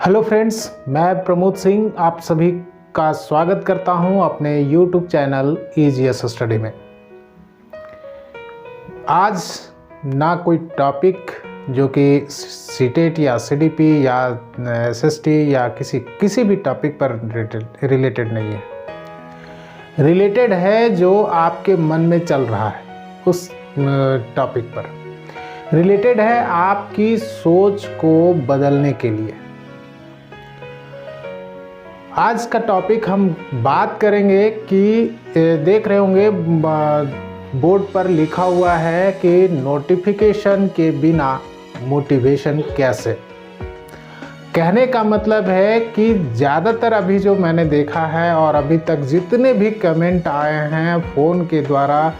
Hello friends, मैं प्रमोद सिंह आप सभी का स्वागत करता हूं अपने YouTube चैनल EGS स्टडी में। आज ना कोई टॉपिक जो कि सीटेट या CDP या SST या किसी भी टॉपिक पर रिलेटेड नहीं है। रिलेटेड है जो आपके मन में चल रहा है उस टॉपिक पर। रिलेटेड है आपकी सोच को बदलने के लिए। आज का टॉपिक हम बात करेंगे कि देख रहे होंगे बोर्ड पर लिखा हुआ है कि नोटिफिकेशन के बिना मोटिवेशन कैसे। कहने का मतलब है कि ज़्यादातर अभी जो मैंने देखा है और अभी तक जितने भी कमेंट आए हैं फ़ोन के द्वारा,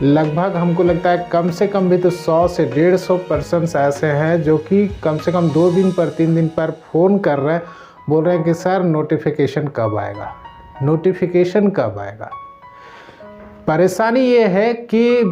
लगभग हमको लगता है कम से कम भी तो 100 से 150 पर्सन्स ऐसे हैं जो कि कम से कम 2 दिन पर 3 दिन पर फ़ोन कर रहे हैं, बोल रहे हैं कि सर नोटिफिकेशन कब आएगा, नोटिफिकेशन कब आएगा। परेशानी ये है कि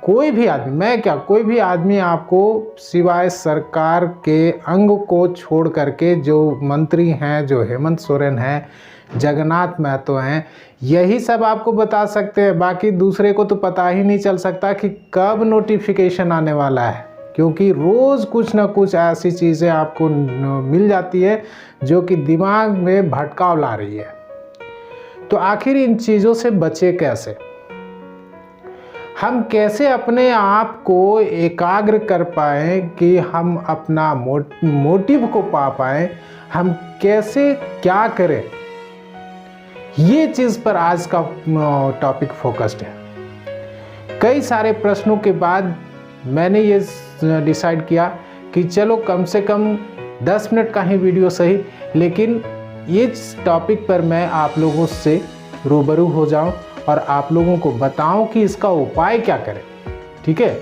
कोई भी आदमी, मैं क्या कोई भी आदमी आपको सिवाय सरकार के अंग को छोड़ करके, जो मंत्री हैं, जो हेमंत सोरेन हैं, जगन्नाथ महतो हैं, यही सब आपको बता सकते हैं। बाकी दूसरे को तो पता ही नहीं चल सकता कि कब नोटिफिकेशन आने वाला है, क्योंकि रोज़ कुछ ना कुछ ऐसी चीज़ें आपको मिल जाती है जो कि दिमाग में भटकाव ला रही है। तो आखिर इन चीज़ों से बचे कैसे? हम कैसे अपने आप को एकाग्र कर पाएँ कि हम अपना मोटिव को पा पाएँ, हम कैसे क्या करें, ये चीज़ पर आज का टॉपिक फोकस्ड है। कई सारे प्रश्नों के बाद मैंने ये डिसाइड किया कि चलो कम से कम 10 मिनट का ही वीडियो सही, लेकिन इस टॉपिक पर मैं आप लोगों से रूबरू हो जाऊं और आप लोगों को बताऊं कि इसका उपाय क्या करें। ठीक है,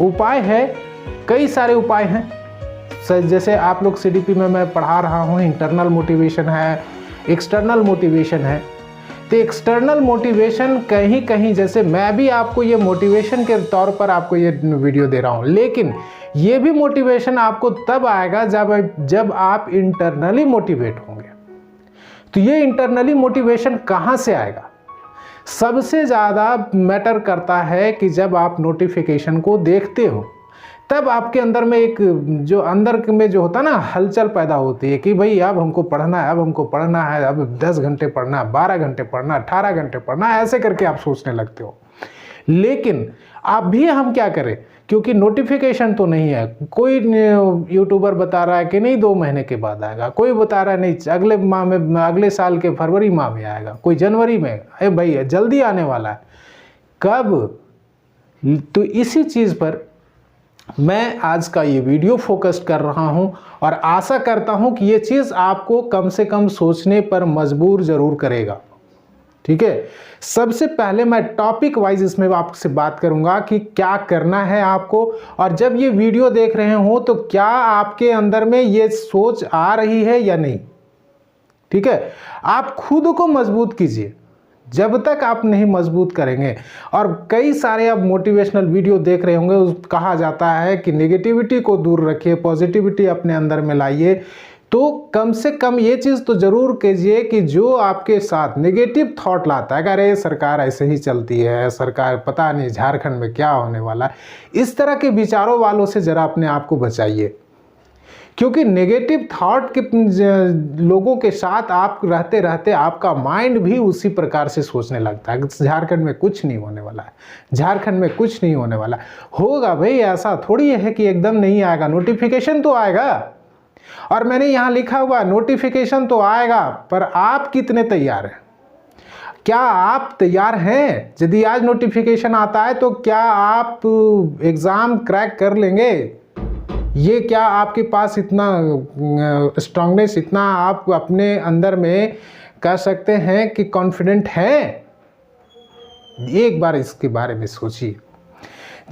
उपाय है, कई सारे उपाय हैं। जैसे आप लोग CDP में मैं पढ़ा रहा हूं, इंटरनल मोटिवेशन है, एक्सटर्नल मोटिवेशन है। तो एक्सटर्नल मोटिवेशन कहीं कहीं, जैसे मैं भी आपको ये मोटिवेशन के तौर पर आपको ये वीडियो दे रहा हूँ, लेकिन ये भी मोटिवेशन आपको तब आएगा जब आप इंटरनली मोटिवेट होंगे। तो ये इंटरनली मोटिवेशन कहाँ से आएगा? सबसे ज़्यादा मैटर करता है कि जब आप नोटिफिकेशन को देखते हो, तब आपके अंदर में एक जो अंदर में जो होता है ना, हलचल पैदा होती है कि भाई अब हमको पढ़ना है, अब हमको पढ़ना है, अब 10 घंटे पढ़ना है, 12 घंटे पढ़ना है, 18 घंटे पढ़ना है, ऐसे करके आप सोचने लगते हो। लेकिन अभी हम क्या करें, क्योंकि नोटिफिकेशन तो नहीं है। कोई यूट्यूबर बता रहा है कि नहीं 2 महीने के बाद आएगा, कोई बता रहा है नहीं अगले माह में, अगले साल के फरवरी माह में आएगा, कोई जनवरी में। अरे भाई जल्दी आने वाला है, कब? तो इसी चीज़ पर मैं आज का ये वीडियो फोकस कर रहा हूं और आशा करता हूं कि ये चीज़ आपको कम से कम सोचने पर मजबूर ज़रूर करेगा। ठीक है, सबसे पहले मैं टॉपिक वाइज इसमें आपसे बात करूंगा कि क्या करना है आपको, और जब ये वीडियो देख रहे हो तो क्या आपके अंदर में ये सोच आ रही है या नहीं। ठीक है, आप खुद को मजबूत कीजिए। जब तक आप नहीं मजबूत करेंगे, और कई सारे आप मोटिवेशनल वीडियो देख रहे होंगे, कहा जाता है कि नेगेटिविटी को दूर रखिए, पॉजिटिविटी अपने अंदर में लाइए। तो कम से कम ये चीज़ तो ज़रूर कीजिए कि जो आपके साथ नेगेटिव थॉट लाता है, अरे सरकार ऐसे ही चलती है, सरकार पता नहीं झारखंड में क्या होने वाला है, इस तरह के विचारों वालों से ज़रा अपने आप को बचाइए। क्योंकि नेगेटिव थॉट के लोगों के साथ आप रहते रहते आपका माइंड भी उसी प्रकार से सोचने लगता है। झारखंड में कुछ नहीं होने वाला है, झारखंड में कुछ नहीं होने वाला होगा। भाई ऐसा थोड़ी है कि एकदम नहीं आएगा, नोटिफिकेशन तो आएगा। और मैंने यहाँ लिखा हुआ नोटिफिकेशन तो आएगा, पर आप कितने तैयार हैं? क्या आप तैयार हैं? यदि आज नोटिफिकेशन आता है तो क्या आप एग्ज़ाम क्रैक कर लेंगे? ये क्या आपके पास इतना स्ट्रांगनेस, इतना आप अपने अंदर में कह सकते हैं कि कॉन्फिडेंट हैं? एक बार इसके बारे में सोचिए।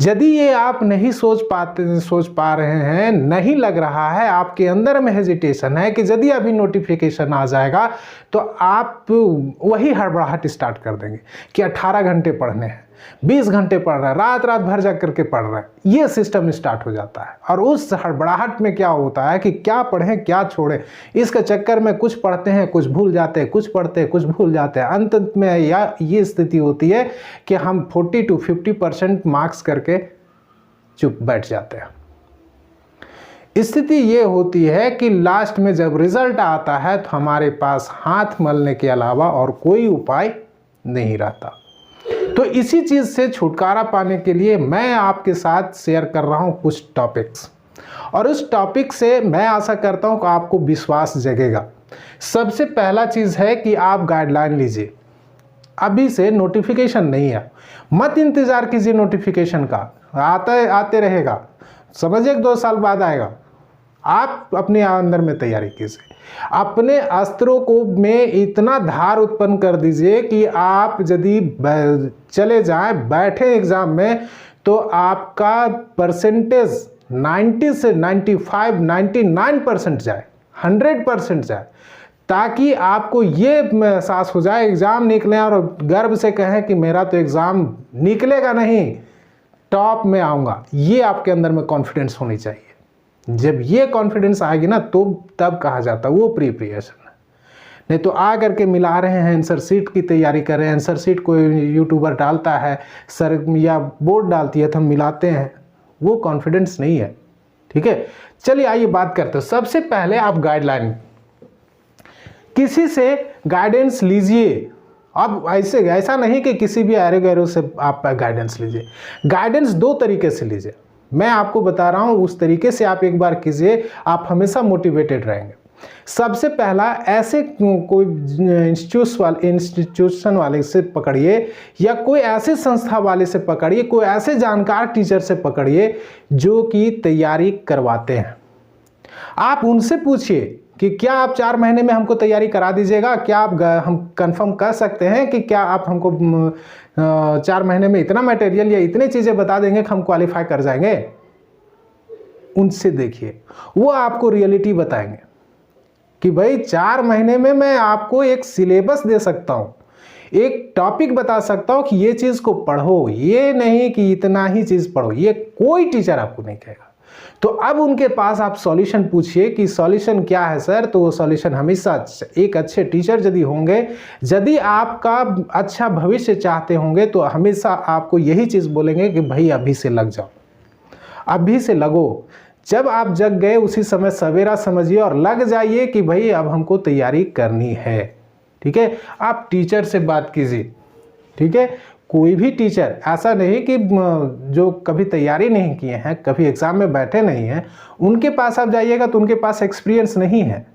यदि ये आप नहीं सोच पा रहे हैं, नहीं लग रहा है, आपके अंदर में हेजिटेशन है कि यदि अभी नोटिफिकेशन आ जाएगा तो आप वही हड़बड़ाहट स्टार्ट कर देंगे कि 18 घंटे पढ़ने हैं, 20 घंटे पढ़ रहा है, रात रात भर जा करके पढ़ रहा है, ये सिस्टम स्टार्ट हो जाता है। और उस हड़बड़ाहट में क्या होता है कि क्या पढ़ें क्या छोड़ें, इसके चक्कर में कुछ पढ़ते हैं कुछ भूल जाते हैं, कुछ पढ़ते हैं कुछ भूल जाते हैं। अंत में ये स्थिति होती है कि हम 40 to 50% मार्क्स करके चुप बैठ जाते हैं। स्थिति ये होती है कि लास्ट में जब रिजल्ट आता है तो हमारे पास हाथ मलने के अलावा और कोई उपाय नहीं रहता। तो इसी चीज से छुटकारा पाने के लिए मैं आपके साथ शेयर कर रहा हूं कुछ टॉपिक्स, और उस टॉपिक से मैं आशा करता हूं कि आपको विश्वास जगेगा। सबसे पहला चीज है कि आप गाइडलाइन लीजिए। अभी से नोटिफिकेशन नहीं है, मत इंतजार कीजिए नोटिफिकेशन का, आते रहेगा, समझिए 2 साल बाद आएगा। आप अपने अंदर में तैयारी कीजिए, अपने अस्त्रों को में इतना धार उत्पन्न कर दीजिए कि आप यदि चले जाएं बैठे एग्जाम में तो आपका परसेंटेज 90 से 95 99% जाए, 100% जाए, ताकि आपको ये एहसास हो जाए एग्जाम निकले और गर्व से कहें कि मेरा तो एग्जाम निकलेगा नहीं, टॉप में आऊँगा। ये आपके अंदर में कॉन्फिडेंस होनी चाहिए। जब ये कॉन्फिडेंस आएगी ना तो तब कहा जाता है वो प्रिपरेशन है। नहीं तो आ करके मिला रहे हैं, आंसर शीट की तैयारी कर रहे हैं, आंसर शीट कोई यूट्यूबर डालता है सर या बोर्ड डालती है तो हम मिलाते हैं, वो कॉन्फिडेंस नहीं है। ठीक है, चलिए आइए बात करते हैं। सबसे पहले आप गाइडलाइन, किसी से गाइडेंस लीजिए। अब ऐसा नहीं कि किसी भी अरे गैरों से आप गाइडेंस लीजिए। गाइडेंस 2 तरीके से लीजिए, मैं आपको बता रहा हूं उस तरीके से आप एक बार कीजिए, आप हमेशा मोटिवेटेड रहेंगे। सबसे पहला, ऐसे कोई इंस्टीट्यूशन वाले से पकड़िए या कोई ऐसे संस्था वाले से पकड़िए, कोई ऐसे जानकार टीचर से पकड़िए जो कि तैयारी करवाते हैं। आप उनसे पूछिए कि क्या आप 4 महीने में हमको तैयारी करा दीजिएगा, क्या आप हम कंफर्म कर सकते हैं कि क्या आप हमको 4 महीने में इतना मटेरियल या इतनी चीज़ें बता देंगे कि हम क्वालिफाई कर जाएंगे। उनसे देखिए, वो आपको रियलिटी बताएंगे कि भाई 4 महीने में मैं आपको एक सिलेबस दे सकता हूँ, एक टॉपिक बता सकता हूँ कि ये चीज़ को पढ़ो, ये नहीं कि इतना ही चीज़ पढ़ो, ये कोई टीचर आपको नहीं कहेगा। तो अब उनके पास आप सॉल्यूशन पूछिए कि सॉल्यूशन क्या है सर, तो वो सॉल्यूशन हमेशा एक अच्छे टीचर यदि होंगे, यदि आपका अच्छा भविष्य चाहते होंगे तो हमेशा आपको यही चीज़ बोलेंगे कि भाई अभी से लग जाओ, अभी से लगो। जब आप जग गए उसी समय सवेरा समझिए और लग जाइए कि भाई अब हमको तैयारी करनी है। ठीक है, आप टीचर से बात कीजिए। ठीक है, कोई भी टीचर, ऐसा नहीं कि जो कभी तैयारी नहीं किए हैं, कभी एग्ज़ाम में बैठे नहीं हैं, उनके पास आप जाइएगा तो उनके पास एक्सपीरियंस नहीं है।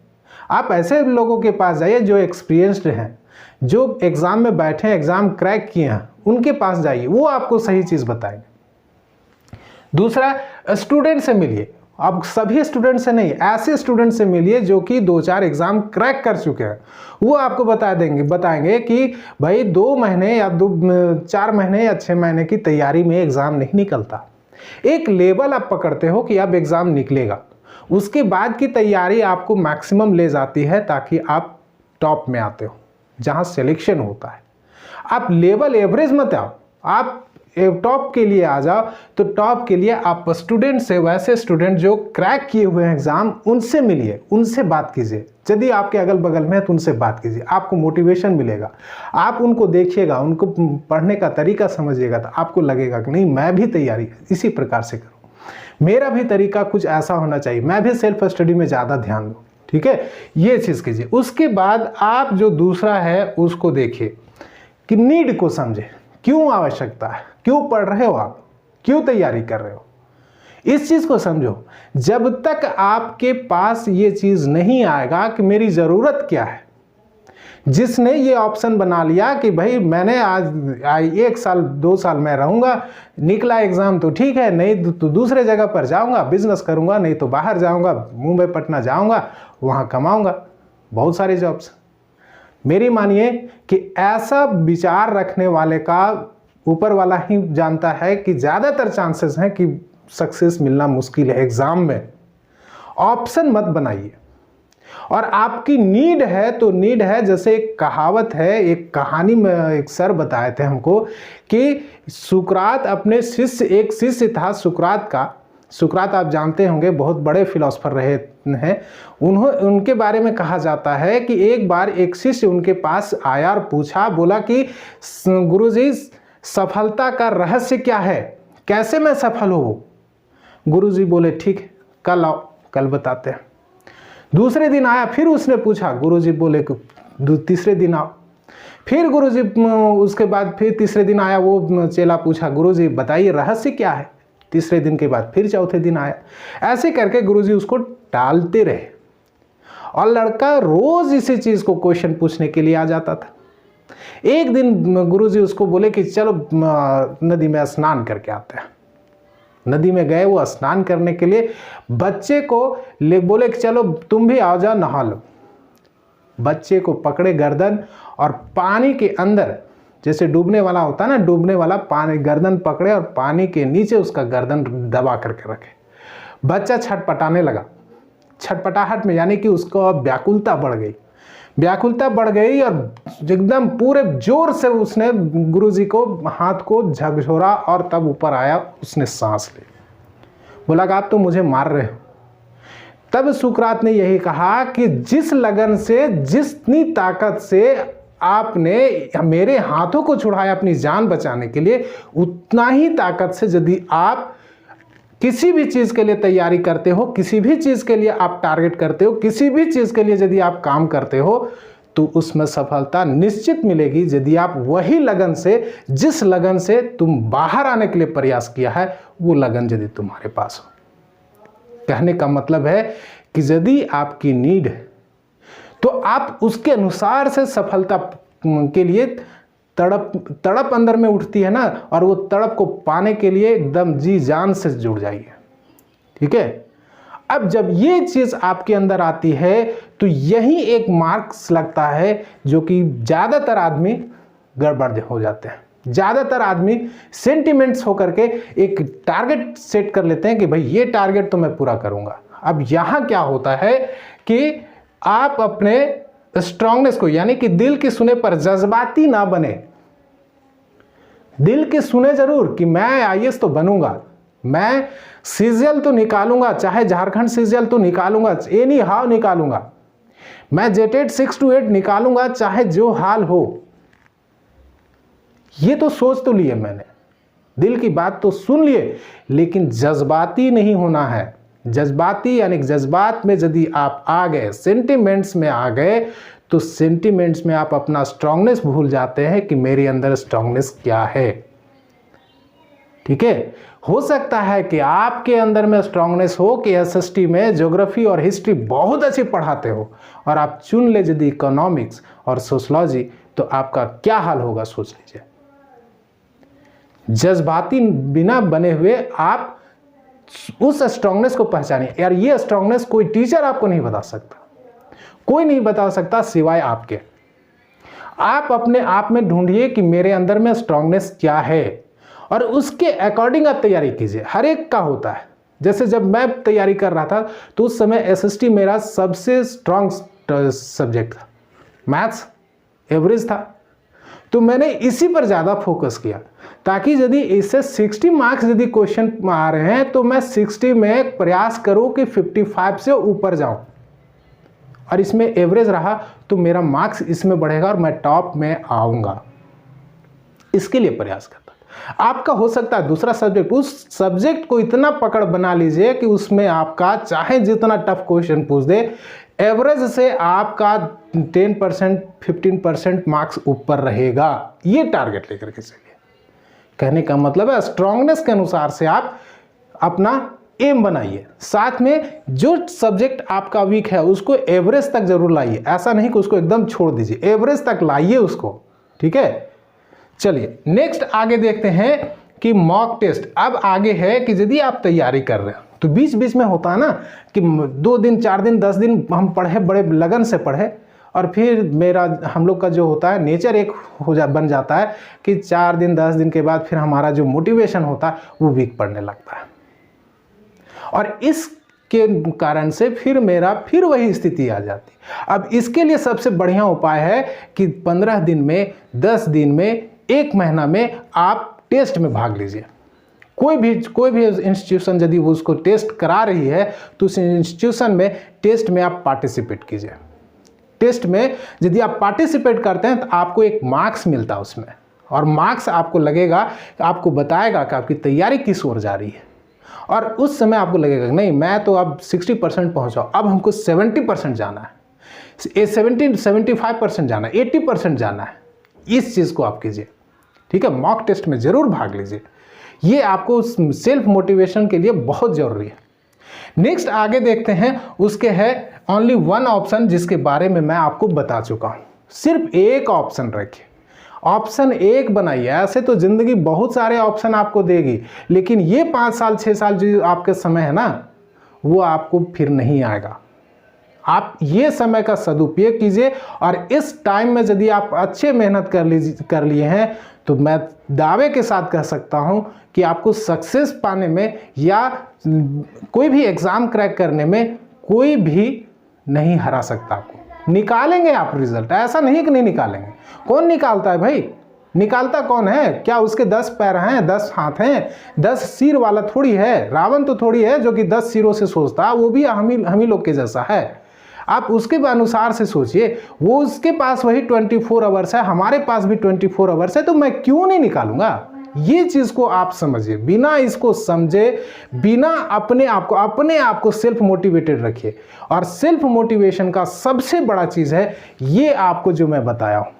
आप ऐसे लोगों के पास जाइए जो एक्सपीरियंस्ड हैं, जो एग्ज़ाम में बैठे हैं, एग्ज़ाम क्रैक किए हैं, उनके पास जाइए, वो आपको सही चीज़ बताएंगे। दूसरा, स्टूडेंट से मिलिए। अब सभी स्टूडेंट से नहीं, ऐसे स्टूडेंट से मिलिए जो कि 2-4 एग्जाम क्रैक कर चुके हैं। वो आपको बताएंगे कि भाई 2 महीने या 4 महीने या 6 महीने की तैयारी में एग्जाम नहीं निकलता। एक लेवल आप पकड़ते हो कि अब एग्जाम निकलेगा, उसके बाद की तैयारी आपको मैक्सिमम ले जाती है ताकि आप टॉप में आते हो, जहाँ सिलेक्शन होता है। आप लेवल एवरेज मत आओ, आप टॉप के लिए आ जाओ। तो टॉप के लिए आप स्टूडेंट से, वैसे स्टूडेंट जो क्रैक किए हुए हैं एग्जाम, उनसे मिलिए, उनसे बात कीजिए। यदि आपके अगल बगल में है तो उनसे बात कीजिए, आपको मोटिवेशन मिलेगा। आप उनको देखिएगा, उनको पढ़ने का तरीका समझिएगा तो आपको लगेगा कि नहीं मैं भी तैयारी इसी प्रकार से करूँ, मेरा भी तरीका कुछ ऐसा होना चाहिए, मैं भी सेल्फ स्टडी में ज़्यादा ध्यान दूँ। ठीक है, ये चीज़ कीजिए। उसके बाद आप जो दूसरा है उसको देखिए कि नीड को समझे, क्यों आवश्यकता है, क्यों पढ़ रहे हो आप, क्यों तैयारी कर रहे हो, इस चीज को समझो। जब तक आपके पास ये चीज नहीं आएगा कि मेरी जरूरत क्या है, जिसने ये ऑप्शन बना लिया कि भाई मैंने आज 1 साल 2 साल मैं रहूंगा, निकला एग्जाम तो ठीक है, नहीं तो दूसरे जगह पर जाऊंगा, बिजनेस करूंगा, नहीं तो बाहर जाऊंगा, मुंबई पटना जाऊंगा, वहां कमाऊंगा, बहुत सारे जॉब्स। मेरी मानिए कि ऐसा विचार रखने वाले का ऊपर वाला ही जानता है कि ज़्यादातर चांसेस हैं कि सक्सेस मिलना मुश्किल है एग्ज़ाम में। ऑप्शन मत बनाइए। और आपकी नीड है तो नीड है, जैसे एक कहावत है, एक कहानी में एक सर बताए थे हमको कि सुकरात अपने शिष्य, एक शिष्य था सुकरात का। सुकरात आप जानते होंगे, बहुत बड़े फिलोसोफर रहे हैं। उनके बारे में कहा जाता है कि एक बार एक शिष्य उनके पास आया और पूछा, बोला कि गुरुजी सफलता का रहस्य क्या है, कैसे मैं सफल हूँ। गुरुजी बोले ठीक, कल आओ, कल बताते हैं। दूसरे दिन आया, फिर उसने पूछा, गुरुजी बोले तीसरे दिन आओ। फिर गुरुजी उसके बाद फिर तीसरे दिन आया, वो चेला पूछा, गुरुजी बताइए रहस्य क्या है। तीसरे दिन के बाद फिर चौथे दिन आया। ऐसे करके गुरुजी उसको टालते रहे और लड़का रोज इसी चीज को क्वेश्चन पूछने के लिए आ जाता था। एक दिन गुरुजी उसको बोले कि चलो नदी में स्नान करके आते हैं। नदी में गए, वो स्नान करने के लिए बच्चे को बोले कि चलो तुम भी आ जाओ, नहा लो। बच्चे को पकड़े गर्दन और पानी के अंदर, जैसे डूबने वाला होता है ना, डूबने वाला पानी, गर्दन पकड़े और पानी के नीचे उसका गर्दन दबा करके रखे। बच्चा छटपटाने लगा। छटपटाहट में यानी कि उसको व्याकुलता बढ़ गई। व्याकुलता बढ़ गई और एकदम पूरे जोर से उसने गुरुजी को हाथ को झकझोरा और तब ऊपर आया, उसने सांस ली। बोला कि आप तो मुझे मार रहे हो। तब सुकरात ने यही कहा कि जिस लगन से, जितनी ताकत से आपने मेरे हाथों को छुड़ाया अपनी जान बचाने के लिए, उतना ही ताकत से यदि आप किसी भी चीज के लिए तैयारी करते हो, किसी भी चीज के लिए आप टारगेट करते हो, किसी भी चीज के लिए यदि आप काम करते हो, तो उसमें सफलता निश्चित मिलेगी यदि आप वही लगन से, जिस लगन से तुम बाहर आने के लिए प्रयास किया है, वो लगन यदि तुम्हारे पास हो। कहने का मतलब है कि यदि आपकी नीड है तो आप उसके अनुसार से सफलता के लिए तड़प अंदर में उठती है ना, और वो तड़प को पाने के लिए एकदम जी जान से जुड़ जाइए। ठीक है। अब जब ये चीज आपके अंदर आती है तो यही एक मार्क्स लगता है जो कि ज्यादातर आदमी गड़बड़ हो जाते हैं। ज्यादातर आदमी सेंटिमेंट्स होकर के एक टारगेट सेट कर लेते हैं कि भाई ये टारगेट तो मैं पूरा करूंगा। अब यहां क्या होता है कि आप अपने स्ट्रांगनेस को, यानी कि दिल की सुने पर जज्बाती ना बने। दिल के सुने जरूर कि मैं आईएएस तो बनूंगा, मैं सीजीएल तो निकालूंगा, चाहे झारखंड सीजीएल तो निकालूंगा, एनी हाउ निकालूंगा, मैं जेटेड 6 to 8 निकालूंगा, चाहे जो हाल हो। ये तो सोच तो लिए मैंने, दिल की बात तो सुन लिए, लेकिन जज्बाती नहीं होना है। जज्बाती यानी जज्बात में यदि आप आ गए, सेंटिमेंट्स में आ गए, तो सेंटिमेंट्स में आप अपना स्ट्रांगनेस भूल जाते हैं कि मेरे अंदर स्ट्रांगनेस क्या है। ठीक है। हो सकता है कि आपके अंदर में स्ट्रांगनेस हो कि एसएसटी में ज्योग्राफी और हिस्ट्री बहुत अच्छी पढ़ाते हो और आप चुन ले यदि इकोनॉमिक्स और सोशलॉजी, तो आपका क्या हाल होगा सोच लीजिए। जज्बाती बिना बने हुए आप उस स्ट्रांगनेस को पहचानिए। यार ये स्ट्रांगनेस कोई टीचर आपको नहीं बता सकता, कोई नहीं बता सकता सिवाय आपके। आप अपने आप में ढूंढिए कि मेरे अंदर में स्ट्रांगनेस क्या है और उसके अकॉर्डिंग आप तैयारी कीजिए। हर एक का होता है। जैसे जब मैं तैयारी कर रहा था तो उस समय एसएसटी मेरा सबसे स्ट्रांग सब्जेक्ट था, मैथ्स एवरेज था, तो मैंने इसी पर ज़्यादा फोकस किया ताकि यदि इससे 60 मार्क्स यदि क्वेश्चन आ रहे हैं तो मैं 60 में प्रयास करूं कि 55 से ऊपर जाऊं, और इसमें एवरेज रहा तो मेरा मार्क्स इसमें बढ़ेगा और मैं टॉप में आऊंगा। इसके लिए प्रयास करता। आपका हो सकता है दूसरा सब्जेक्ट, उस सब्जेक्ट को इतना पकड़ बना लीजिए कि उसमें आपका चाहे जितना टफ क्वेश्चन पूछ दे, एवरेज से आपका 10% 15% मार्क्स ऊपर रहेगा। ये टारगेट लेकर के चलिए। कहने का मतलब है स्ट्रांगनेस के अनुसार से आप अपना एम बनाइए। साथ में जो सब्जेक्ट आपका वीक है उसको एवरेज तक जरूर लाइए। ऐसा नहीं कि उसको एकदम छोड़ दीजिए, एवरेज तक लाइए उसको। ठीक है। चलिए नेक्स्ट आगे देखते हैं कि मॉक टेस्ट। अब आगे है कि यदि आप तैयारी कर रहे हैं तो बीच बीच में होता है ना कि 2 दिन 4 दिन 10 दिन हम पढ़े, बड़े लगन से पढ़े, और फिर हम लोग का जो होता है नेचर एक बन जाता है कि 4 दिन 10 दिन के बाद फिर हमारा जो मोटिवेशन होता है वो वीक पड़ने लगता है। और के कारण से फिर वही स्थिति आ जाती। अब इसके लिए सबसे बढ़िया उपाय है कि 15 दिन में, 10 दिन में, 1 महीना में आप टेस्ट में भाग लीजिए। कोई भी इंस्टीट्यूशन यदि वो उसको टेस्ट करा रही है तो उस इंस्टीट्यूशन में टेस्ट में आप पार्टिसिपेट कीजिए। टेस्ट में यदि आप पार्टिसिपेट करते हैं तो आपको एक मार्क्स मिलता है उसमें, और मार्क्स आपको लगेगा, आपको बताएगा कि आपकी तैयारी किस ओर जा रही है। और उस समय आपको लगेगा नहीं, मैं तो अब 60% पहुँचा, अब हमको 70% जाना है, 75% जाना है, 80% जाना है। इस चीज़ को आप कीजिए, ठीक है। मॉक टेस्ट में ज़रूर भाग लीजिए, ये आपको सेल्फ मोटिवेशन के लिए बहुत ज़रूरी है। नेक्स्ट आगे देखते हैं, उसके है ओनली 1 ऑप्शन, जिसके बारे में मैं आपको बता चुका हूँ। सिर्फ एक ऑप्शन रखिए, ऑप्शन 1 बनाइए। ऐसे तो ज़िंदगी बहुत सारे ऑप्शन आपको देगी, लेकिन ये 5 साल 6 साल जो आपके समय है ना, वो आपको फिर नहीं आएगा। आप ये समय का सदुपयोग कीजिए, और इस टाइम में यदि आप अच्छे मेहनत कर लिए हैं तो मैं दावे के साथ कह सकता हूं कि आपको सक्सेस पाने में या कोई भी एग्ज़ाम क्रैक करने में कोई भी नहीं हरा सकता। आपको निकालेंगे आप रिजल्ट, ऐसा नहीं कि नहीं निकालेंगे। कौन निकालता है भाई? निकालता कौन है? क्या उसके 10 पैर हैं, 10 हाथ हैं, 10 सिर वाला थोड़ी है। रावण तो थोड़ी है जो कि 10 सिरों से सोचता, वो भी हम ही लोग के जैसा है। आप उसके अनुसार से सोचिए, वो उसके पास वही 24 आवर्स है, हमारे पास भी 24 आवर्स है, तो मैं क्यों नहीं निकालूंगा? ये चीज़ को आप समझिए। बिना इसको समझे, बिना अपने आप को सेल्फ मोटिवेटेड रखिए। और सेल्फ मोटिवेशन का सबसे बड़ा चीज़ है ये आपको जो मैं बताया हूँ।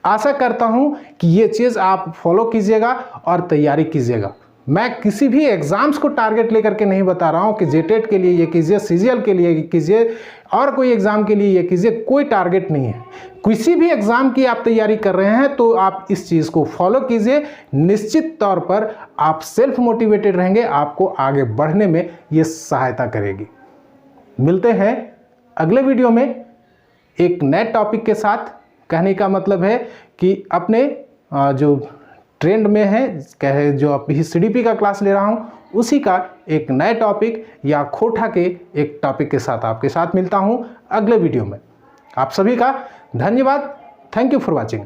आशा करता हूँ कि ये चीज़ आप फॉलो कीजिएगा और तैयारी कीजिएगा। मैं किसी भी एग्ज़ाम्स को टारगेट लेकर के नहीं बता रहा हूँ कि जेटेट के लिए ये कीजिए, सीजीएल के लिए कीजिए, और कोई एग्ज़ाम के लिए ये कीजिए। कोई टारगेट नहीं है। किसी भी एग्ज़ाम की आप तैयारी कर रहे हैं तो आप इस चीज़ को फॉलो कीजिए। निश्चित तौर पर आप सेल्फ मोटिवेटेड रहेंगे, आपको आगे बढ़ने में ये सहायता करेगी। मिलते हैं अगले वीडियो में एक नए टॉपिक के साथ। कहने का मतलब है कि अपने जो ट्रेंड में है, कहे जो अभी CDP का क्लास ले रहा हूँ, उसी का एक नए टॉपिक या खोटा के एक टॉपिक के साथ आपके साथ मिलता हूँ अगले वीडियो में। आप सभी का धन्यवाद। Thank you for watching.